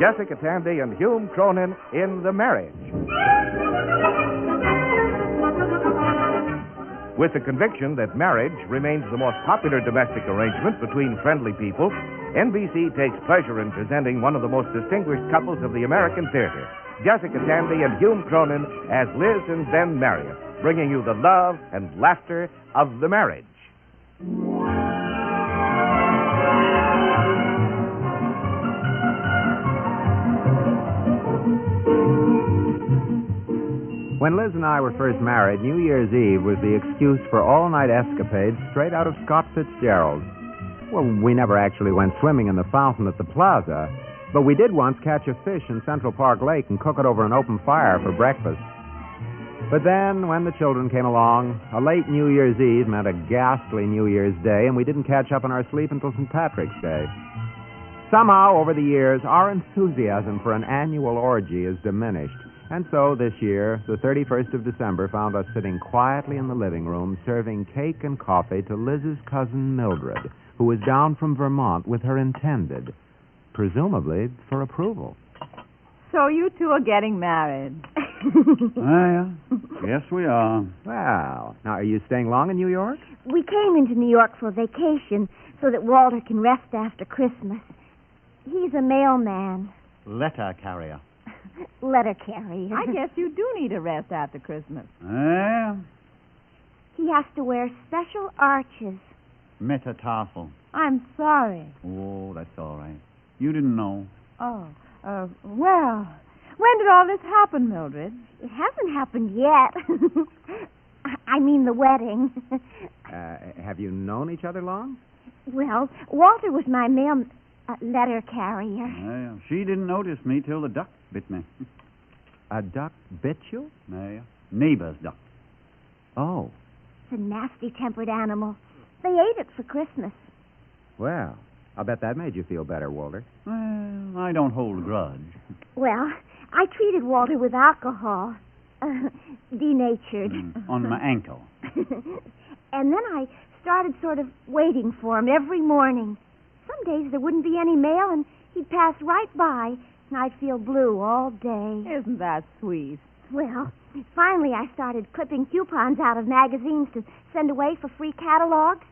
Jessica Tandy and Hume Cronyn in The Marriage. With the conviction that marriage remains the most popular domestic arrangement between friendly people, NBC takes pleasure in presenting one of the most distinguished couples of the American theater, Jessica Tandy and Hume Cronyn as Liz and Ben Marriott, bringing you the love and laughter of The Marriage. When Liz and I were first married, New Year's Eve was the excuse for all-night escapades straight out of Scott Fitzgerald. Well, we never actually went swimming in the fountain at the plaza, but we did once catch a fish in Central Park Lake and cook it over an open fire for breakfast. But then, when the children came along, a late New Year's Eve meant a ghastly New Year's Day, and we didn't catch up on our sleep until St. Patrick's Day. Somehow, over the years, our enthusiasm for an annual orgy has diminished. And so, this year, the 31st of December found us sitting quietly in the living room serving cake and coffee to Liz's cousin Mildred, who was down from Vermont with her intended, presumably for approval. So you two are getting married. Yeah. Yes, we are. Well, now, are you staying long in New York? We came into New York for vacation so that Walter can rest after Christmas. He's a mailman. Letter carrier. Letter carrier. I guess you do need a rest after Christmas. Yeah. He has to wear special arches. Metatarsal. I'm sorry. Oh, that's all right. You didn't know. Oh, well, when did all this happen, Mildred? It hasn't happened yet. I mean the wedding. Have you known each other long? Well, Walter was my letter carrier. Yeah. She didn't notice me till the duck bit me. A duck bit you? Yeah. Neighbor's duck. Oh. It's a nasty-tempered animal. They ate it for Christmas. Well, I'll bet that made you feel better, Walter. Well, I don't hold a grudge. Well, I treated Walter with alcohol. Denatured. On my ankle. And then I started sort of waiting for him every morning. Some days there wouldn't be any mail, and he'd pass right by, and I'd feel blue all day. Isn't that sweet? Well, finally I started clipping coupons out of magazines to send away for free catalogs.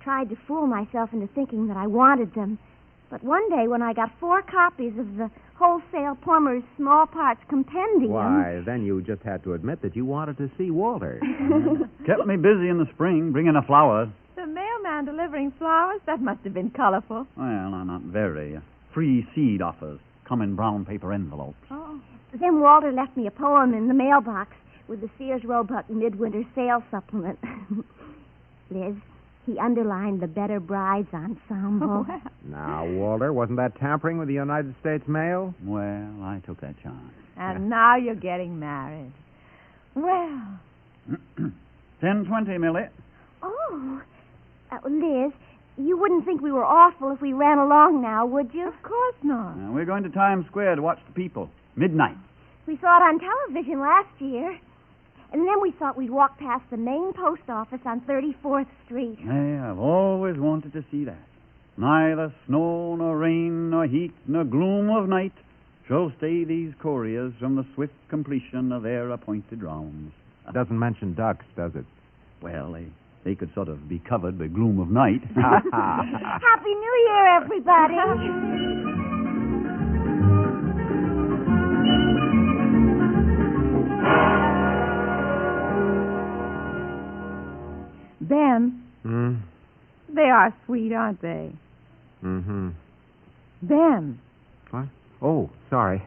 Tried to fool myself into thinking that I wanted them. But one day when I got 4 copies of the Wholesale Plumber's Small Parts Compendium... Why, then you just had to admit that you wanted to see Walter. Kept me busy in the spring, bringing her flowers. The mailman delivering flowers? That must have been colorful. Well, not very. Free seed offers come in brown paper envelopes. Oh. Then Walter left me a poem in the mailbox with the Sears Roebuck Midwinter Sale Supplement. Liz, he underlined the Better Brides Ensemble. Well. Now, Walter, wasn't that tampering with the United States mail? Well, I took that chance. And now you're getting married. Well. 10:20, Millie. Oh, Liz, you wouldn't think we were awful if we ran along now, would you? Of course not. We're going to Times Square to watch the people. Midnight. We saw it on television last year. And then we thought we'd walk past the main post office on 34th Street. Yeah, I've always wanted to see that. Neither snow, nor rain, nor heat, nor gloom of night shall stay these couriers from the swift completion of their appointed rounds. Doesn't mention ducks, does it? Well, they could sort of be covered by gloom of night. Happy New Year, everybody. Ben, they are sweet, aren't they? Mm-hmm. Ben. What? Oh, sorry.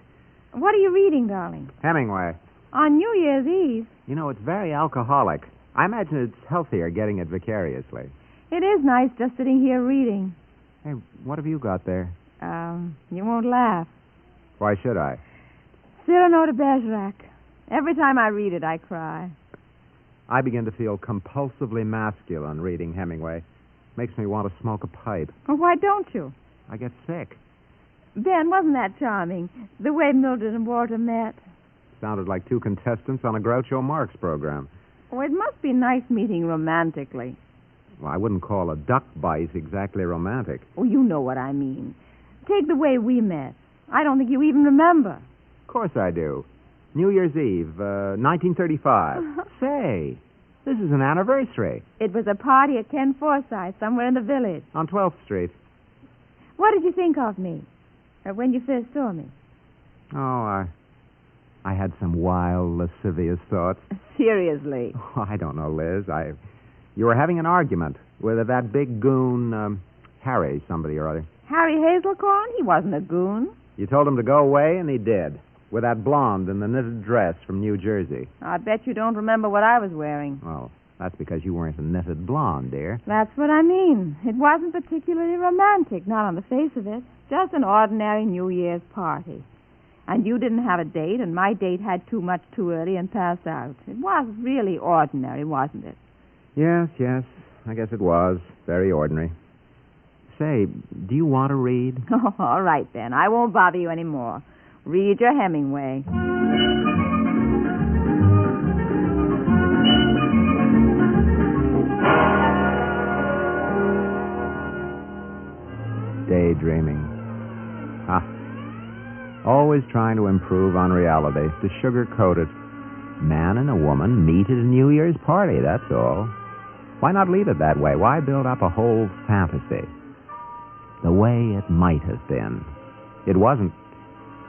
What are you reading, darling? Hemingway. On New Year's Eve. You know, it's very alcoholic. I imagine it's healthier getting it vicariously. It is nice just sitting here reading. Hey, what have you got there? You won't laugh. Why should I? Cyrano de Bergerac. Every time I read it, I cry. I begin to feel compulsively masculine reading Hemingway. Makes me want to smoke a pipe. Well, why don't you? I get sick. Ben, wasn't that charming? The way Mildred and Walter met. Sounded like 2 contestants on a Groucho Marx program. Oh, it must be nice meeting romantically. Well, I wouldn't call a duck bite exactly romantic. Oh, you know what I mean. Take the way we met. I don't think you even remember. Of course I do. New Year's Eve, 1935. Say, this is an anniversary. It was a party at Ken Forsythe's somewhere in the village. On 12th Street. What did you think of me? Or when you first saw me? Oh, I had some wild, lascivious thoughts. Seriously. Oh, I don't know, Liz. You were having an argument with that big goon, Harry, somebody or other. Harry Hazelcorn? He wasn't a goon. You told him to go away, and he did. With that blonde in the knitted dress from New Jersey. I bet you don't remember what I was wearing. Well, that's because you weren't a knitted blonde, dear. That's what I mean. It wasn't particularly romantic, not on the face of it. Just an ordinary New Year's party. And you didn't have a date, and my date had too much too early and passed out. It was really ordinary, wasn't it? Yes. I guess it was. Very ordinary. Say, do you want to read? Oh, all right, then. I won't bother you anymore. Read your Hemingway. Daydreaming. Always trying to improve on reality, to sugarcoat it. Man and a woman meet at a New Year's party, that's all. Why not leave it that way? Why build up a whole fantasy? The way it might have been. It wasn't,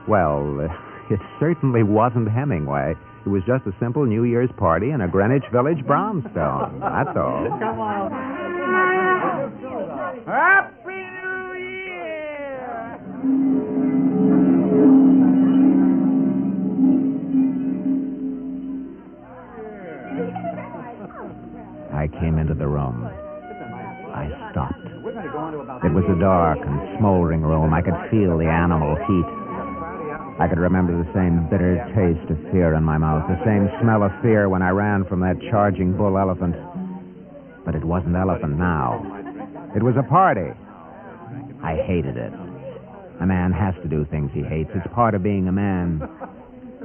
well, it certainly wasn't Hemingway. It was just a simple New Year's party in a Greenwich Village brownstone. That's all. Come on. Happy New Year! I came into the room. I stopped. It was a dark and smoldering room. I could feel the animal heat. I could remember the same bitter taste of fear in my mouth, the same smell of fear when I ran from that charging bull elephant. But it wasn't elephant now. It was a party. I hated it. A man has to do things he hates. It's part of being a man.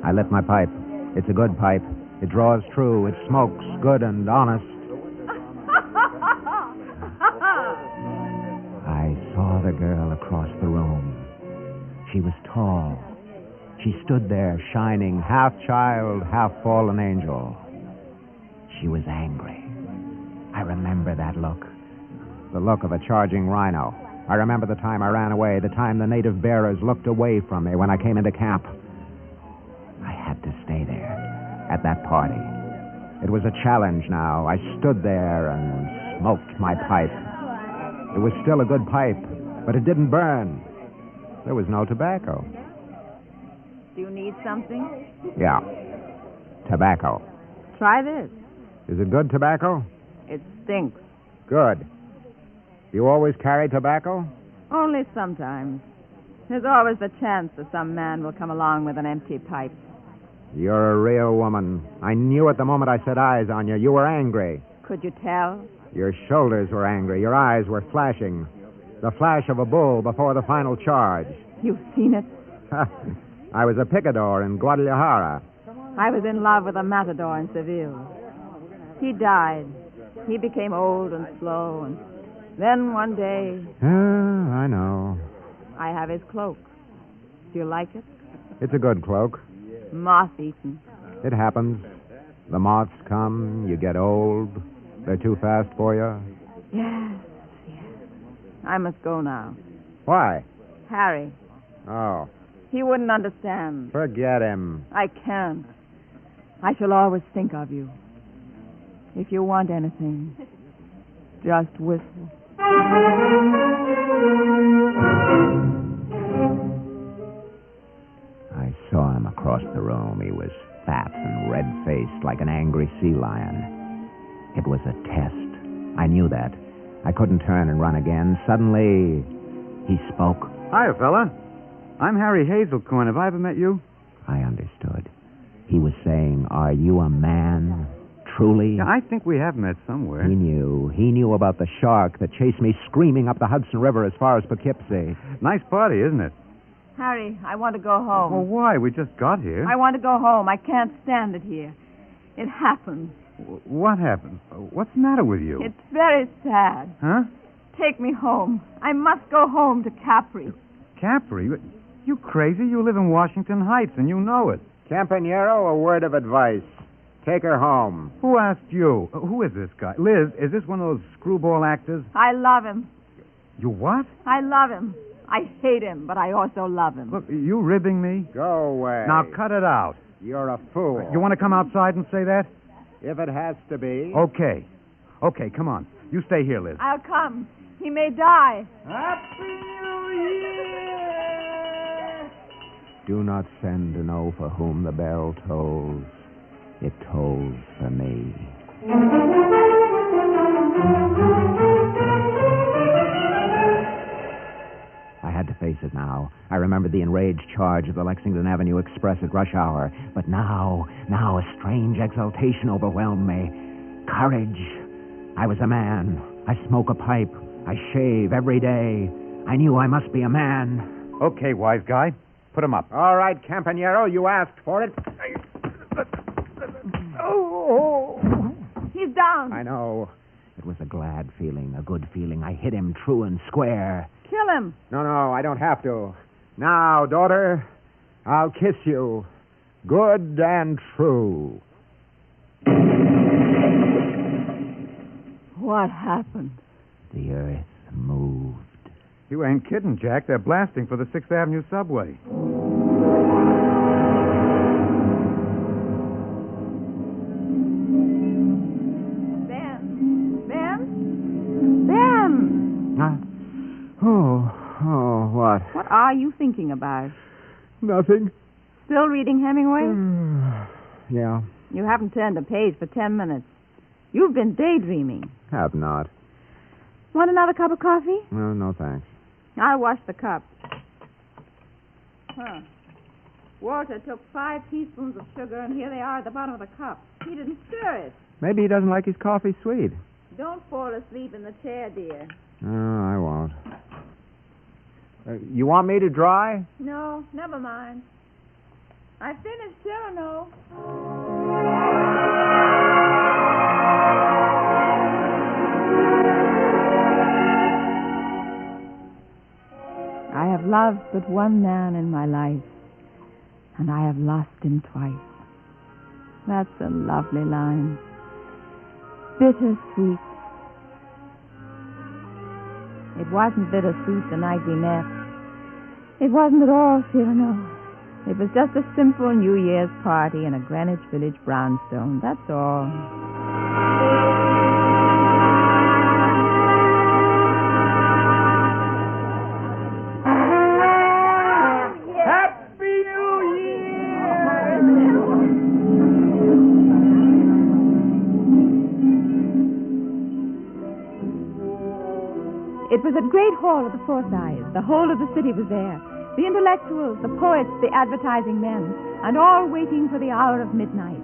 I lit my pipe. It's a good pipe. It draws true. It smokes good and honest. I saw the girl across the room. She was tall. She stood there, shining, half child, half fallen angel. She was angry. I remember that look. The look of a charging rhino. I remember the time I ran away, the time the native bearers looked away from me when I came into camp. I had to stay there, at that party. It was a challenge now. I stood there and smoked my pipe. It was still a good pipe, but it didn't burn. There was no tobacco. Do you need something? Yeah. Tobacco. Try this. Is it good tobacco? It stinks. Good. You always carry tobacco? Only sometimes. There's always the chance that some man will come along with an empty pipe. You're a real woman. I knew it the moment I set eyes on you. You were angry. Could you tell? Your shoulders were angry. Your eyes were flashing. The flash of a bull before the final charge. You've seen it? I was a picador in Guadalajara. I was in love with a matador in Seville. He died. He became old and slow, and then one day... I know. I have his cloak. Do you like it? It's a good cloak. Moth-eaten. It happens. The moths come, you get old. They're too fast for you. Yes. I must go now. Why? Harry. Oh. He wouldn't understand. Forget him. I can't. I shall always think of you. If you want anything, just whistle. I saw him across the room. He was fat and red-faced like an angry sea lion. It was a test. I knew that. I couldn't turn and run again. Suddenly, he spoke. Hiya, fella. I'm Harry Hazelcorn. Have I ever met you? I understood. He was saying, "Are you a man? Truly?" Yeah, I think we have met somewhere. He knew. He knew about the shark that chased me screaming up the Hudson River as far as Poughkeepsie. Nice party, isn't it? Harry, I want to go home. Well, why? We just got here. I want to go home. I can't stand it here. It happened. What happened? What's the matter with you? It's very sad. Huh? Take me home. I must go home to Capri. Capri? You crazy? You live in Washington Heights, and you know it. Campanero, a word of advice. Take her home. Who asked you? Who is this guy? Liz, is this one of those screwball actors? I love him. You what? I love him. I hate him, but I also love him. Look, you ribbing me? Go away. Now cut it out. You're a fool. You want to come outside and say that? If it has to be. Okay. Okay, come on. You stay here, Liz. I'll come. He may die. Happy New Year! Do not send to know for whom the bell tolls. It tolls for me. I had to face it now. I remembered the enraged charge of the Lexington Avenue Express at rush hour. But now a strange exultation overwhelmed me. Courage. I was a man. I smoke a pipe. I shave every day. I knew I must be a man. Okay, wise guy. Put him up. All right, Campanero, you asked for it. Oh. He's down. I know. It was a glad feeling, a good feeling. I hit him true and square. Kill him. No, I don't have to. Now, daughter, I'll kiss you. Good and true. What happened? The earth moved. You ain't kidding, Jack. They're blasting for the 6th Avenue subway. Ben! Oh, what? What are you thinking about? Nothing. Still reading Hemingway? Yeah. You haven't turned a page for 10 minutes. You've been daydreaming. Have not. Want another cup of coffee? No, thanks. I'll wash the cup. Walter took 5 teaspoons of sugar, and here they are at the bottom of the cup. He didn't stir it. Maybe he doesn't like his coffee sweet. Don't fall asleep in the chair, dear. No, I won't. You want me to dry? No, never mind. I finished Cyrano. I have loved but one man in my life, and I have lost him twice. That's a lovely line. Bittersweet. It wasn't bittersweet the night we met. It wasn't at all, Cyrano. It was just a simple New Year's party in a Greenwich Village brownstone, that's all. Happy New Year! It was a great hall of the Forsyths. The whole of the city was there. The intellectuals, the poets, the advertising men, and all waiting for the hour of midnight.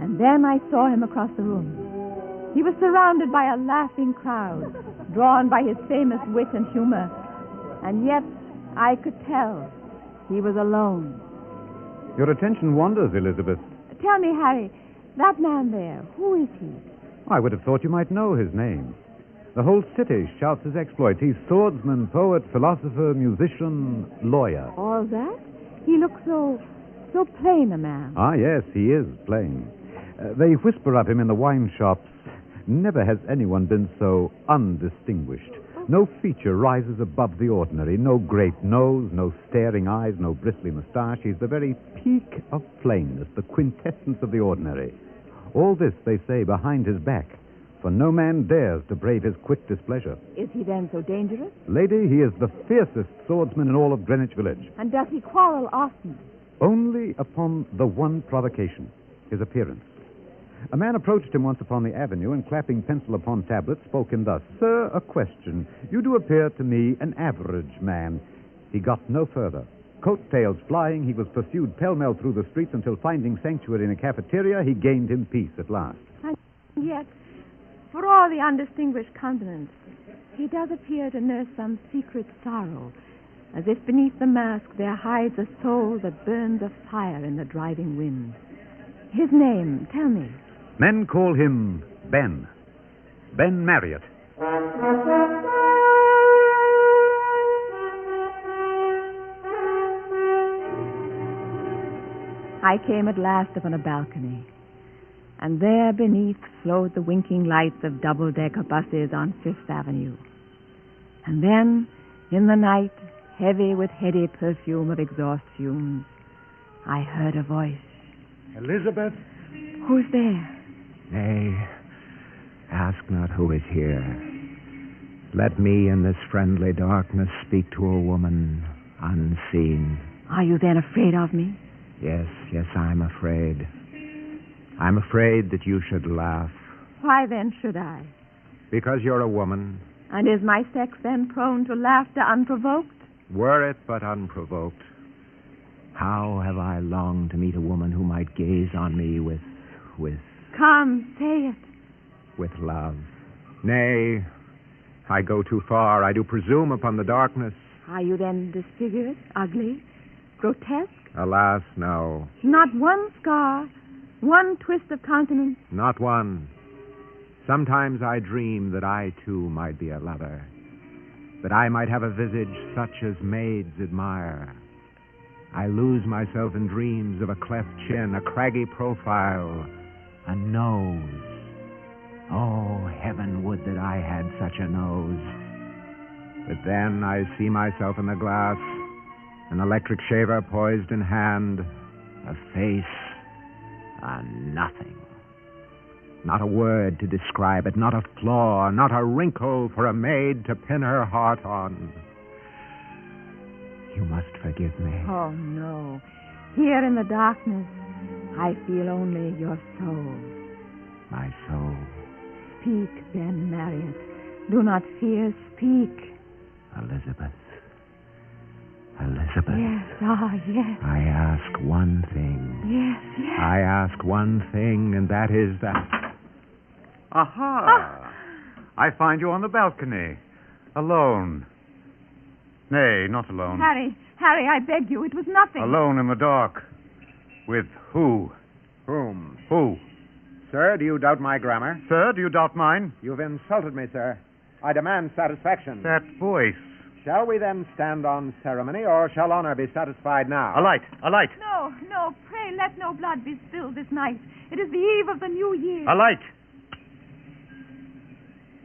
And then I saw him across the room. He was surrounded by a laughing crowd, drawn by his famous wit and humor. And yet, I could tell he was alone. Your attention wanders, Elizabeth. Tell me, Harry, that man there, who is he? I would have thought you might know his name. The whole city shouts his exploits. He's swordsman, poet, philosopher, musician, lawyer. All that? He looks so plain a man. Ah, yes, he is plain. They whisper of him in the wine shops. Never has anyone been so undistinguished. No feature rises above the ordinary. No great nose, no staring eyes, no bristly moustache. He's the very peak of plainness, the quintessence of the ordinary. All this, they say, behind his back, for no man dares to brave his quick displeasure. Is he then so dangerous? Lady, he is the fiercest swordsman in all of Greenwich Village. And does he quarrel often? Only upon the one provocation, his appearance. A man approached him once upon the avenue and, clapping pencil upon tablet, spoke him thus: "Sir, a question. You do appear to me an average man." He got no further. Coat-tails flying, he was pursued pell-mell through the streets until, finding sanctuary in a cafeteria, he gained him peace at last. And yet, for all the undistinguished countenance, he does appear to nurse some secret sorrow, as if beneath the mask there hides a soul that burns a fire in the driving wind. His name, tell me. Men call him Ben. Ben Marriott. I came at last upon a balcony, and there beneath flowed the winking lights of double-decker buses on Fifth Avenue. And then, in the night, heavy with heady perfume of exhaust fumes, I heard a voice. Elizabeth? Who's there? Nay, ask not who is here. Let me in this friendly darkness speak to a woman unseen. Are you then afraid of me? Yes, I'm afraid. I'm afraid that you should laugh. Why then should I? Because you're a woman. And is my sex then prone to laughter unprovoked? Were it but unprovoked. How have I longed to meet a woman who might gaze on me with... Come, say it. With love. Nay, I go too far. I do presume upon the darkness. Are you then disfigured, ugly, grotesque? Alas, no. Not one scar, one twist of countenance? Not one. Sometimes I dream that I, too, might be a lover. That I might have a visage such as maids admire. I lose myself in dreams of a cleft chin, a craggy profile, a nose. Oh, heaven would that I had such a nose. But then I see myself in the glass, an electric shaver poised in hand, a face, a nothing. Not a word to describe it, not a flaw, not a wrinkle for a maid to pin her heart on. You must forgive me. Oh, no. Here in the darkness, I feel only your soul. My soul. Speak, Ben Marriott. Do not fear, speak. Elizabeth. Elizabeth. Yes, yes. I ask one thing. Yes. I ask one thing, and that is that... Aha! I find you on the balcony. Alone. Nay, not alone. Harry, I beg you, it was nothing. Alone in the dark. With who? Whom? Who? Sir, do you doubt my grammar? Sir, do you doubt mine? You've insulted me, sir. I demand satisfaction. That voice. Shall we then stand on ceremony, or shall honor be satisfied now? A light. No, pray let no blood be spilled this night. It is the eve of the new year. A light.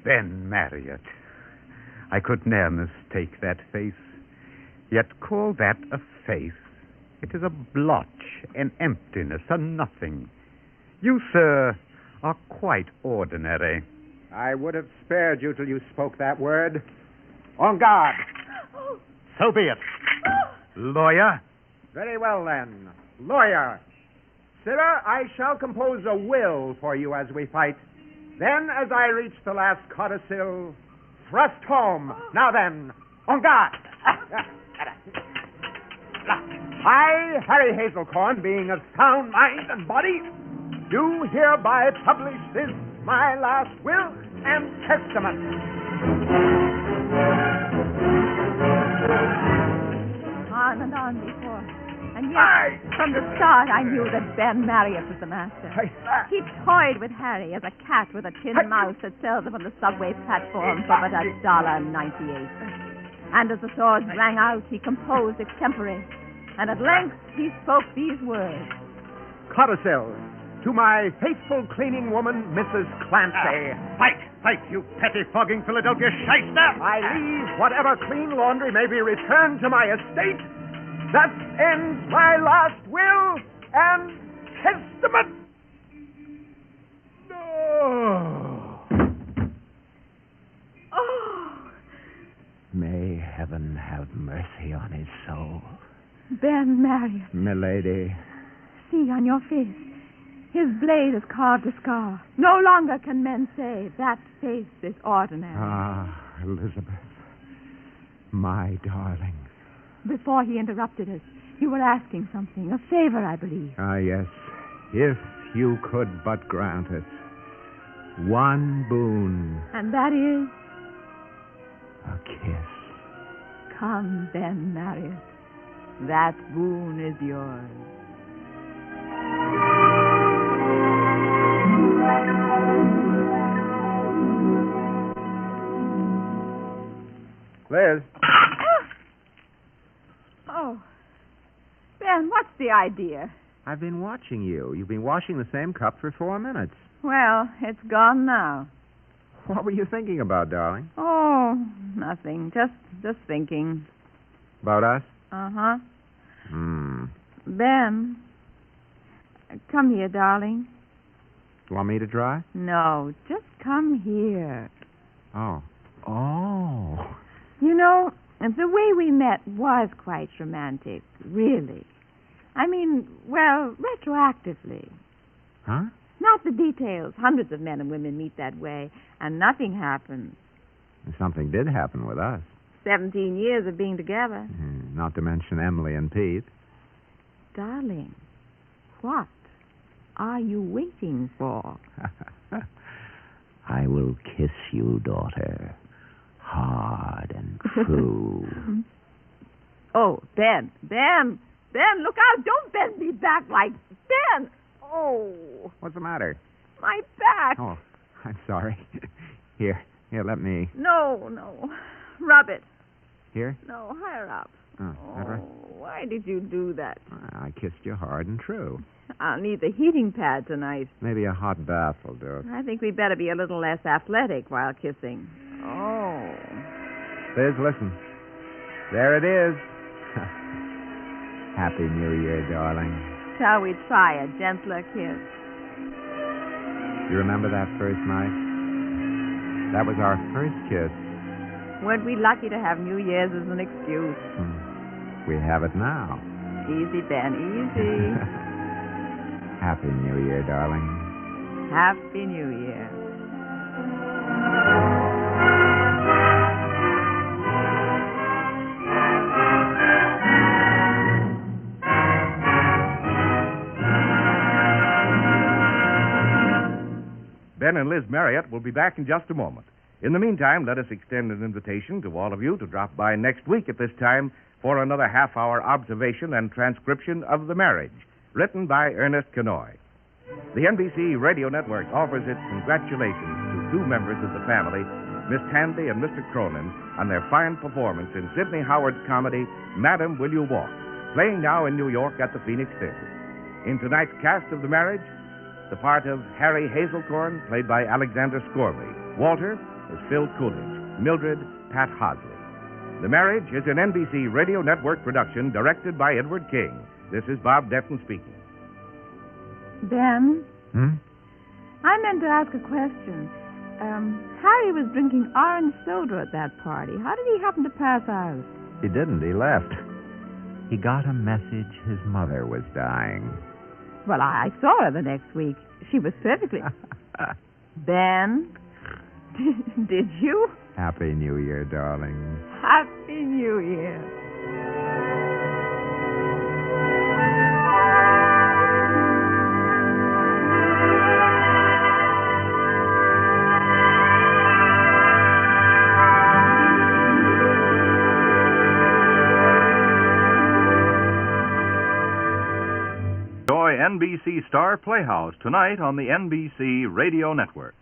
Ben Marriott. I could ne'er mistake that face. Yet call that a face. It is a blotch, an emptiness, a nothing. You, sir, are quite ordinary. I would have spared you till you spoke that word. En garde. So be it. Lawyer? Very well, then. Lawyer. Sirrah, I shall compose a will for you as we fight. Then, as I reach the last codicil, thrust home. Now then, en garde. I, Harry Hazelcorn, being of sound mind and body, do hereby publish this my last will and testament. On and on before. And yet, from the start, I knew that Ben Marriott was the master. He toyed with Harry as a cat with a tin mouse that sells upon the subway platform for but $1.98. And as the swords rang out, he composed extempore. And at length, he spoke these words. Codicil, to my faithful cleaning woman, Mrs. Clancy. Fight, you pettifogging Philadelphia shyster! I leave whatever clean laundry may be returned to my estate. Thus ends my last will and testament. Oh! May heaven have mercy on his soul. Ben Marriott. Milady. See on your face. His blade has carved a scar. No longer can men say that face is ordinary. Ah, Elizabeth. My darling. Before he interrupted us, you were asking something. A favor, I believe. Ah, yes. If you could but grant it. One boon. And that is? A kiss. Come, Ben Marriott. That boon is yours. Liz. Oh. Ben, what's the idea? I've been watching you. You've been washing the same cup for 4 minutes. Well, it's gone now. What were you thinking about, darling? Oh, nothing. Just thinking. About us? Uh-huh. Do Ben, come here, darling. you want me to try? No, just come here. Oh. You know, the way we met was quite romantic, really. I mean, well, retroactively. Huh? Not the details. Hundreds of men and women meet that way, and nothing happens. Something did happen with us. 17 years of being together. Not to mention Emily and Pete. Darling, what are you waiting for? I will kiss you, daughter. Hard and true. Oh, Ben, look out. Don't bend me back like... Ben! Oh, What's the matter? my back. Oh, I'm sorry. Here, let me. No. Rub it. Here? No, higher up. Oh, that right? Why did you do that? I kissed you hard and true. I'll need the heating pad tonight. Maybe a hot bath will do it. I think we better be a little less athletic while kissing. Oh. Liz, listen. There it is. Happy New Year, darling. Shall we try a gentler kiss? You remember that first night? That was our first kiss. Weren't we lucky to have New Year's as an excuse? We have it now. Easy, Ben, easy. Happy New Year, darling. Happy New Year. Ben and Liz Marriott will be back in just a moment. In the meantime, let us extend an invitation to all of you to drop by next week at this time for another half-hour observation and transcription of The Marriage, written by Ernest Kinoy. The NBC Radio Network offers its congratulations to two members of the family, Miss Tandy and Mr. Cronyn, on their fine performance in Sidney Howard's comedy, Madam, Will You Walk, playing now in New York at the Phoenix Theater. In tonight's cast of The Marriage, the part of Harry Hazelcorn, played by Alexander Scorby. Walter is Phil Coolidge. Mildred, Pat Hosley. The Marriage is an NBC Radio Network production directed by Edward King. This is Bob Defton speaking. Ben? I meant to ask a question. Harry was drinking orange soda at that party. How did he happen to pass out? He didn't. He left. He got a message his mother was dying. Well, I saw her the next week. She was perfectly... Ben? Did you? Happy New Year, darling. Happy New Year. NBC Star Playhouse tonight on the NBC Radio Network.